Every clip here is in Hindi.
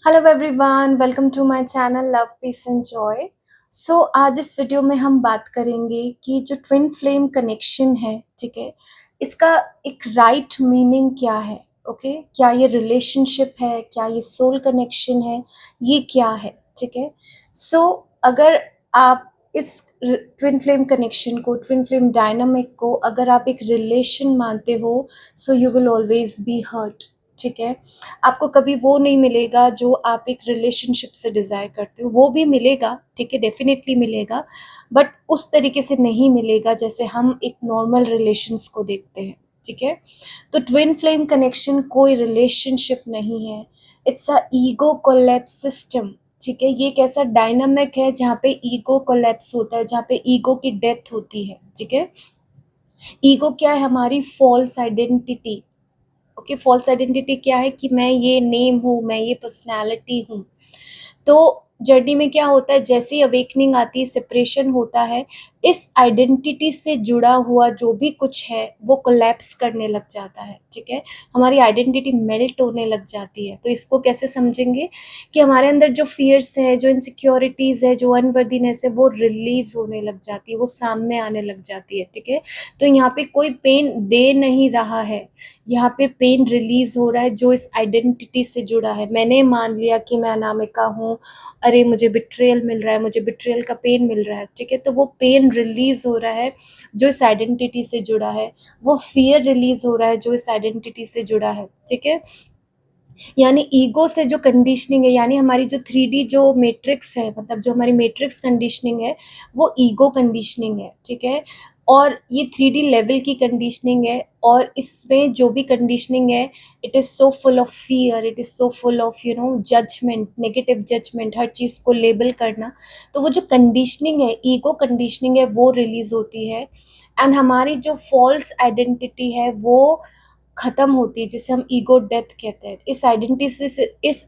Hello everyone, welcome to my channel love peace and joy. So आज इस वीडियो में हम बात करेंगे कि जो ट्विन फ्लेम कनेक्शन है, ठीक है, इसका एक राइट मीनिंग क्या है। ओके, क्या ये रिलेशनशिप है, क्या ये सोल कनेक्शन है, ये क्या है, ठीक है। सो अगर आप इस ट्विन फ्लेम कनेक्शन को, ट्विन फ्लेम डायनामिक को अगर आप एक रिलेशन मानते हो, so you will always be hurt, ठीक है। आपको कभी वो नहीं मिलेगा जो आप एक रिलेशनशिप से डिज़ायर करते हो। वो भी मिलेगा, ठीक है, डेफ़िनेटली मिलेगा, बट उस तरीके से नहीं मिलेगा जैसे हम एक नॉर्मल रिलेशंस को देखते हैं, ठीक है। तो ट्विन फ्लेम कनेक्शन कोई रिलेशनशिप नहीं है, it's a ego collapse system, ठीक है। ये एक ऐसा डायनामिक है जहाँ पे ईगो कोलैप्स होता है, जहाँ पे ईगो की डेथ होती है, ठीक है। ईगो क्या है? हमारी false identity. Okay, false identity क्या है कि मैं ये नेम हूँ, मैं ये पर्सनैलिटी हूँ। तो जर्नी में क्या होता है, जैसे ही अवेकनिंग आती है, सेपरेशन होता है, इस आइडेंटिटी से जुड़ा हुआ जो भी कुछ है वो कोलैप्स करने लग जाता है, ठीक है। हमारी आइडेंटिटी मेल्ट होने लग जाती है। तो इसको कैसे समझेंगे कि हमारे अंदर जो फियर्स है, जो इनसिक्योरिटीज़ है, जो अनवर्दीनेस है, वो रिलीज होने लग जाती है, वो सामने आने लग जाती है, ठीक है। तो यहाँ पे कोई पेन दे नहीं रहा है, यहाँ पे पेन रिलीज हो रहा है जो इस आइडेंटिटी से जुड़ा है। मैंने मान लिया कि मैं अनामिका हूँ, अरे मुझे बिट्रेयल मिल रहा है, मुझे बिट्रेयल का पेन मिल रहा है, ठीक है। तो वो पेन रिलीज हो रहा है जो इस आइडेंटिटी से जुड़ा है, वो फियर रिलीज हो रहा है जो इस आइडेंटिटी से जुड़ा है, ठीक है। यानी ईगो से जो कंडीशनिंग है, यानी हमारी जो 3D जो मैट्रिक्स है, मतलब जो हमारी मैट्रिक्स कंडीशनिंग है, वो ईगो कंडीशनिंग है, ठीक है। और ये 3D लेवल की कंडीशनिंग है, और इसमें जो भी कंडीशनिंग है, it is so full of fear, it is so full of judgement, negative judgement, हर चीज़ को लेबल करना। तो वो जो कंडीशनिंग है, ईगो कंडीशनिंग है, वो रिलीज़ होती है, एंड हमारी जो फॉल्स आइडेंटिटी है वो ख़त्म होती है, जिसे हम ईगो डेथ कहते हैं। इस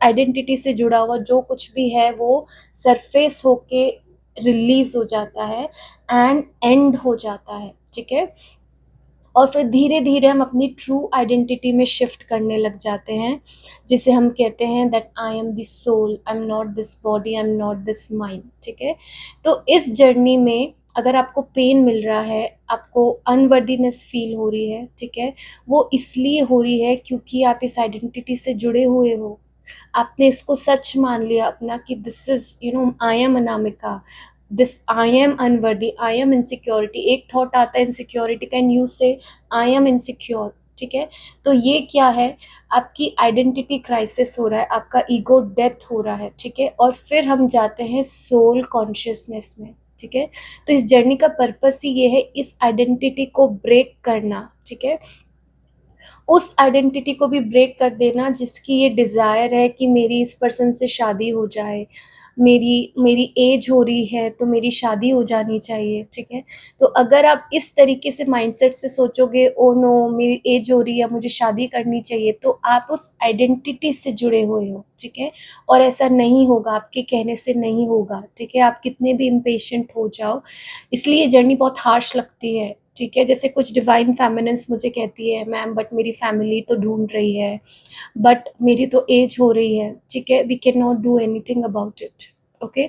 आइडेंटिटी से जुड़ा हुआ जो कुछ भी है वो सरफेस होके रिलीज़ हो जाता है एंड एंड हो जाता है, ठीक है। और फिर धीरे-धीरे हम अपनी ट्रू आइडेंटिटी में शिफ्ट करने लग जाते हैं, जिसे हम कहते हैं that I am the soul, I am not this body, I am not this mind, ठीक है। तो इस जर्नी में अगर आपको पेन मिल रहा है, आपको अनवर्दीनेस फ़ील हो रही है, ठीक है, वो इसलिए हो रही है क्योंकि आप इस आइडेंटिटी से जुड़े हुए हो। आपने इसको सच मान लिया अपना कि this is I am Anamika, this I am unworthy, I am insecurity. एक थॉट आता है इनसिक्योरिटी का एंड यू से आई एम इनसिक्योर, ठीक है। तो ये क्या है? आपकी आइडेंटिटी क्राइसिस हो रहा है, आपका ईगो डेथ हो रहा है, ठीक है। और फिर हम जाते हैं सोल कॉन्शियसनेस में, ठीक है। तो इस जर्नी का पर्पस ही ये है, इस आइडेंटिटी को ब्रेक करना, ठीक है। उस आइडेंटिटी को भी ब्रेक कर देना जिसकी ये डिज़ायर है कि मेरी इस पर्सन से शादी हो जाए, मेरी मेरी एज हो रही है तो मेरी शादी हो जानी चाहिए, ठीक है। तो अगर आप इस तरीके से माइंडसेट से सोचोगे, ओह नो मेरी एज हो रही है, मुझे शादी करनी चाहिए, तो आप उस आइडेंटिटी से जुड़े हुए हो, ठीक है। और ऐसा नहीं होगा, आपके कहने से नहीं होगा, ठीक है। आप कितने भी इम्पेशेंट हो जाओ, इसलिए ये जर्नी बहुत हार्श लगती है, ठीक है। जैसे कुछ डिवाइन फेमिनिन्स मुझे कहती है, मैम बट मेरी फैमिली तो ढूँढ रही है, बट मेरी तो एज हो रही है, ठीक है, we can not do anything about it, okay.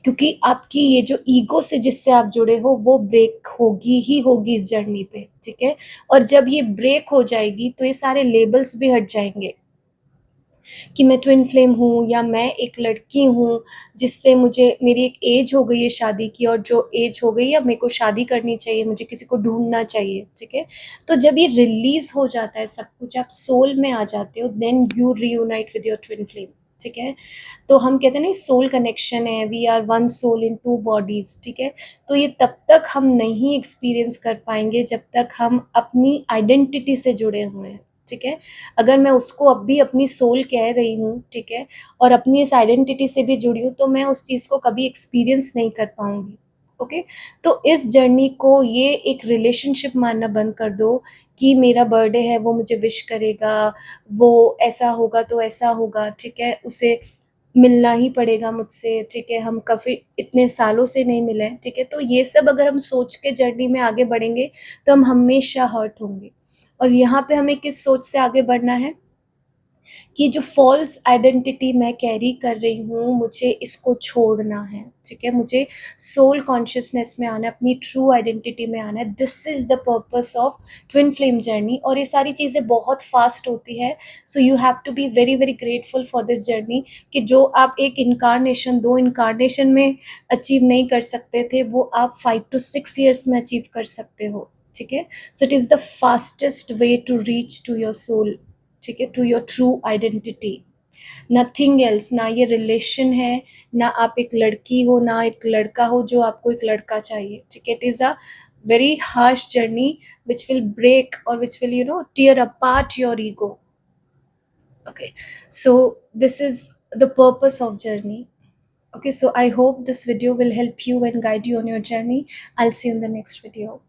क्योंकि आपकी ये जो ईगो से जिससे आप जुड़े हो वो ब्रेक होगी ही होगी इस जर्नी पे, ठीक है। और जब ये ब्रेक हो जाएगी तो ये सारे लेबल्स भी हट जाएँगे कि मैं ट्विन फ्लेम हूँ या मैं एक लड़की हूँ जिससे मुझे मेरी एक एज हो गई है शादी की, और जो एज हो गई है अब मेरे को शादी करनी चाहिए, मुझे किसी को ढूँढना चाहिए, ठीक है। तो जब ये रिलीज़ हो जाता है सब कुछ, आप सोल में आ जाते हो, then you reunite with your twin flame, ठीक है। तो हम कहते हैं ना सोल कनेक्शन है, we are one soul in two bodies, ठीक है। तो ये तब तक हम नहीं एक्सपीरियंस कर पाएँगे जब तक हम अपनी आइडेंटिटी से जुड़े हुए हैं, ठीक है। अगर मैं उसको अब भी अपनी सोल कह रही हूँ, ठीक है, और अपनी इस आइडेंटिटी से भी जुड़ी हूँ, तो मैं उस चीज़ को कभी एक्सपीरियंस नहीं कर पाऊँगी, ओके। तो इस जर्नी को ये एक रिलेशनशिप मानना बंद कर दो कि मेरा बर्थडे है, वो मुझे विश करेगा, वो ऐसा होगा तो ऐसा होगा, ठीक है, उसे मिलना ही पड़ेगा मुझसे, ठीक है, हम काफ़ी इतने सालों से नहीं मिले हैं, ठीक है। तो ये सब अगर हम सोच के जर्नी में आगे बढ़ेंगे, तो हम हमेशा हर्ट होंगे। और यहाँ पे हमें किस सोच से आगे बढ़ना है? कि जो फ़ॉल्स आइडेंटिटी मैं कैरी कर रही हूँ, मुझे इसको छोड़ना है, ठीक है? मुझे सोल कॉन्शियसनेस में आना है, अपनी ट्रू आइडेंटिटी में आना है। This is the purpose of twin flame journey. और ये सारी चीज़ें बहुत फ़ास्ट होती है, so you have to be very, very grateful for this journey कि जो आप एक इन्कार्नेशन, 2 इन्कार्नेशन में अचीव नहीं कर सकते थे, वो आप 5 टू 6 ईयर्स में अचीव कर सकते हो, ठीक है? So it is the fastest way to reach to your soul, ठीक है, to your true identity. Nothing else, ना ये रिलेशन है, ना आप एक लड़की हो, ना एक लड़का हो जो आपको एक लड़का चाहिए, ठीक है? It is a very harsh journey which will break or which will, you know, tear apart your ego. Okay, so this is the purpose of journey. Okay, so I hope this video will help you and guide you on your journey. I'll see you in the next video.